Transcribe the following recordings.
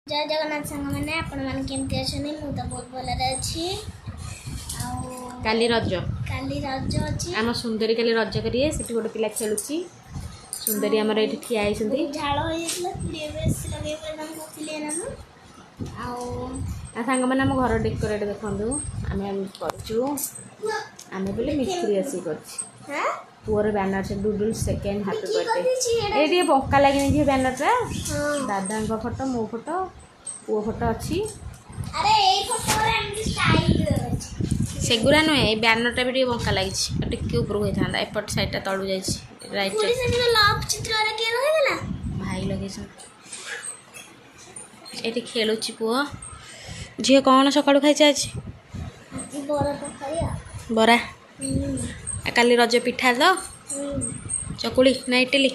जय जगन्नाथ सांग मैंने आपण मान केमती अछनी मु तो बहुत भलरे अछि काली रज अछि आम सुंदरी काली रज करिए सेठी गोटे पिला खेलुची सुंदरी हमर एठी ठिया आइसंती झाळ होइसला प्रिय बेस लगे पर हम कोथिले ना आ सांग माने हम घर डेकोरेट देखंदु आमे करछु आमे बोले मिस्त्री आसी करछि हां पुअर बैनर से डुडुल सेकंड हैप्पी बर्थडे ए दिए बक्का लागि जे बैनर टा दादा का फोटो मो फोटो पुओ फोटो अछि अरे ए फोटो रे हम स्टाइल अछि सेगुरा न ए बैनर टा भी दिए बक्का लागि छि टिके ऊपर होई थांदा एपट साइड टा तळु जाई छि राइट पुलिस से लव चित्र रे के रहि गेला भाई लगे छ एटी खेलु छि पुओ जे कोन सकाळु खाइ छ आज बरा पखारिया बरा काली रज पिठा तो चकुली ना इडली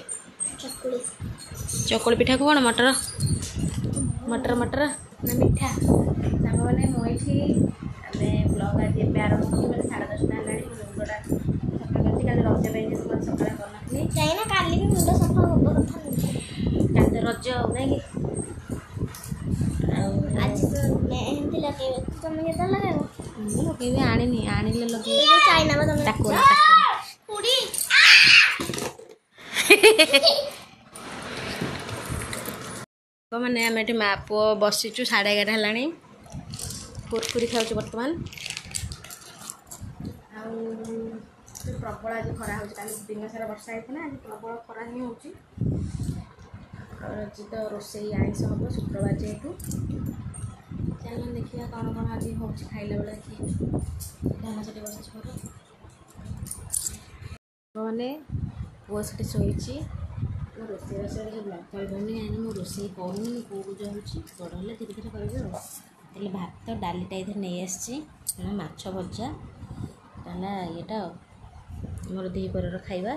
चकुली पिठा को कौन मटर मटर मटर ना मिठा सांग मैंने मुझे आम ब्लग आज आरम्भ मैंने 10:30 है मुंडा सफा कर रज पे सकाल करनी चाहिए काली भी मुंड सफा हम कथा काली रज नहीं आज तो मेहंदी लगे तुम केता लगाबो लगे आनी आनिले लगे चाइना में तुम ताको कुड़ी मैंने आम ये माँ पुओ बसीचु 11:30 है कुरकुरी खाऊ बर्तमान प्रबल आज खरा हो दिन सारा वर्षा होता आज प्रबल खरा ही हो तो रोसई आईस हम शुक्रवार जेहेतु चल देखिए कौन कौन आज हो खाइला बेला देखिए धान से बस मैंने पुओ से शोची रोसई बास ब्लग करनी आनी मो रोसई करूनी पुओ को जाऊँगी बड़ है धीरे धीरे करें भात डालीटा इधर नहीं आसी माछ भजा ताला येटा मोर दीपर खाइबा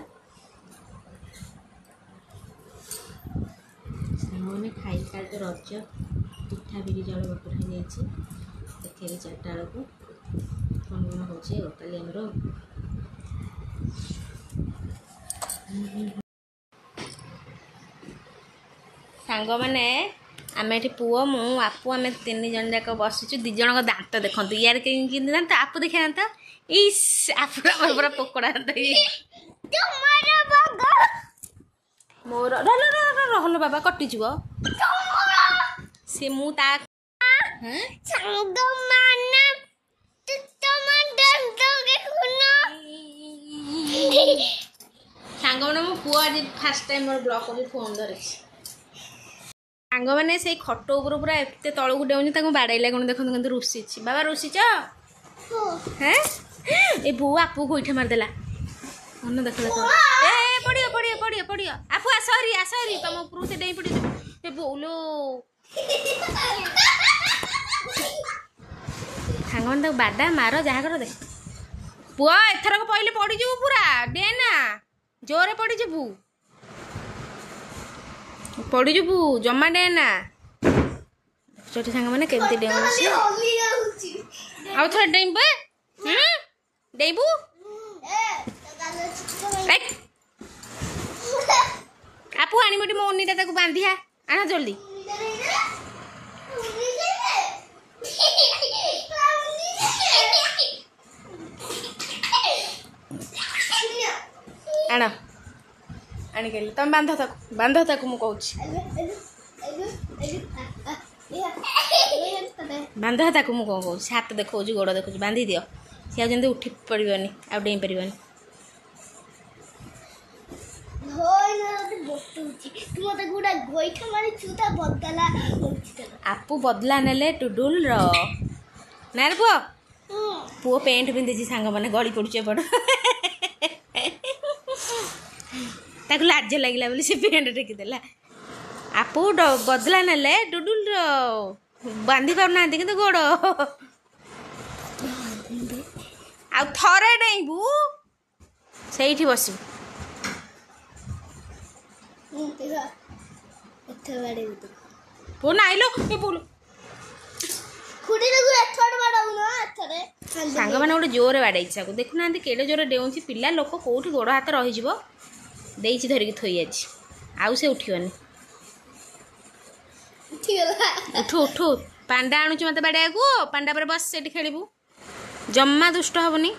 मैंने खाई का तो रज पिठा बिरी चाउल बटुरा जाइए देखिए 4टा बेलू कौन कौन हो कल सांग मैंने आम ये पुओ मु आपू आम 3 जन जाक बसीचु 2 जन का दांत देखु यार कहीं दांत आपू देखा दांत इस आप पूरा पकोड़ा दांत मोर रहलो बाबा कटिज से मु ता संग माना सांग मैंने मो पुओ आज फास्ट टाइम मोर ब्लॉग को फोन धरी सांग मैंने से खट उपर पूरा एत तलू डेऊँ बाड़ेला कौन देखते रुषि बाबा रुषिच हैं ए बो आपू गोईठा मारदेला मन देख देख ए पड़ियो पड़ियो पड़ियो पड़ियो आपू आसरी तुम ऊपर से डेई पड़ियो ए बोलो सांग मैंने बाडा मार जहाँ कर दे पुआ एथरक पहले पड़ीजु पूरा डेना जोरे पड़ीजु पड़ीजु जमा डेना छोटी सांग मैंने केमती डेउसी आउ थोड़ा डेइबे डेइबू आपू आनी मो उन्नीटा बांधिया आना जल्दी आण आनिक तुम बांध ताकू मु कहूँ बांध ताकू मु कौन कहूँ हाथ देखा गोड़ देखा बांधी दियो सी आम उठी पड़ोनी आ डेई पार आपू बदला नेले टुडुल ना रे पुओ पुओ पेंट पिंधि सांग मैंने गली पड़ुचे पड़ ताकू लाज लगे बोली से पेंट टेकिदेला आपू बदला नेले टुडुल बांधि पारना कि गोड़ आ थरे डेइबू से बस पुओ नाइलो ए बोलो सांग मैंने गोटे जोर बाड़े को देखुना केड़े जोर डेउची पिला लोक कौटी गोड़ हाथ रही धरिकी थोई आज आउ से उठिबनी उठू उठू पांडा आणुची मत बाड़िया को पांडा पर बस सेठी खेलिबू जम्मा दुष्ट हबनी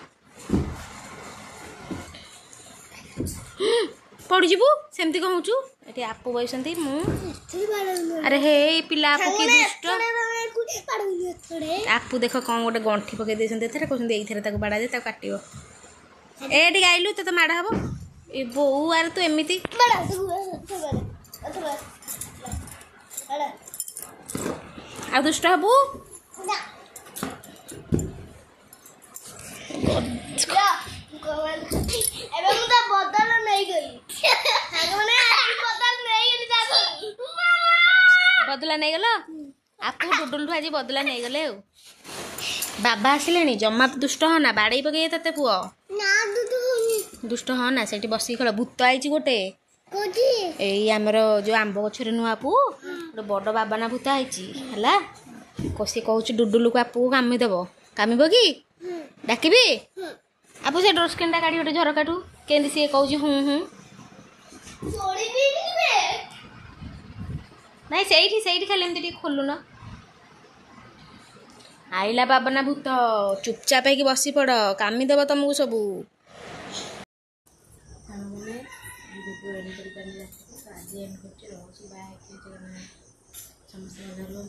पड़ जीवु सेमती कहूचु एटी आपु बैसंती मु अरे हे पिला आपु की दुष्ट आपु देख कौन गोटे गंठी पकई देछंती एथरे कहउछंती एइथरे ताको बाड़ा दे ताको काटियो एटी गाइलु त माड़ हबो ए बो आर तू एमिति आ दुष्ट हबु बदला नहीं गल आपू डुडुल आज बदला नहीं गले बाबा आसिले जमा दुष्ट हो ना बाड़े पकई ते पुओ दुष्ट हो ना से बस खेल भूत आई गोटे यही आमर जो आंब गचर नुआ पु गोटे बड़ बाबाना भूत आई सी कहूँ डुडुल को आपू कामिदेव कामिब कि डाकबी आपू से डोर स्क्रीन काढ़ी गोटे झरकाठू केंदी सी कहूँ हूँ हूँ नहीं से खाली एमती खोलुन आइला बाबना भूत चुपचाप है बसी पड़ कामिदेव तुमको सबू समस्त धरलु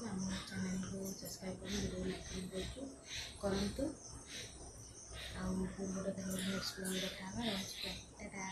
आम चैनल को सब्सक्राइब करूँ गोटे नेक्स्ट देखा टाटा।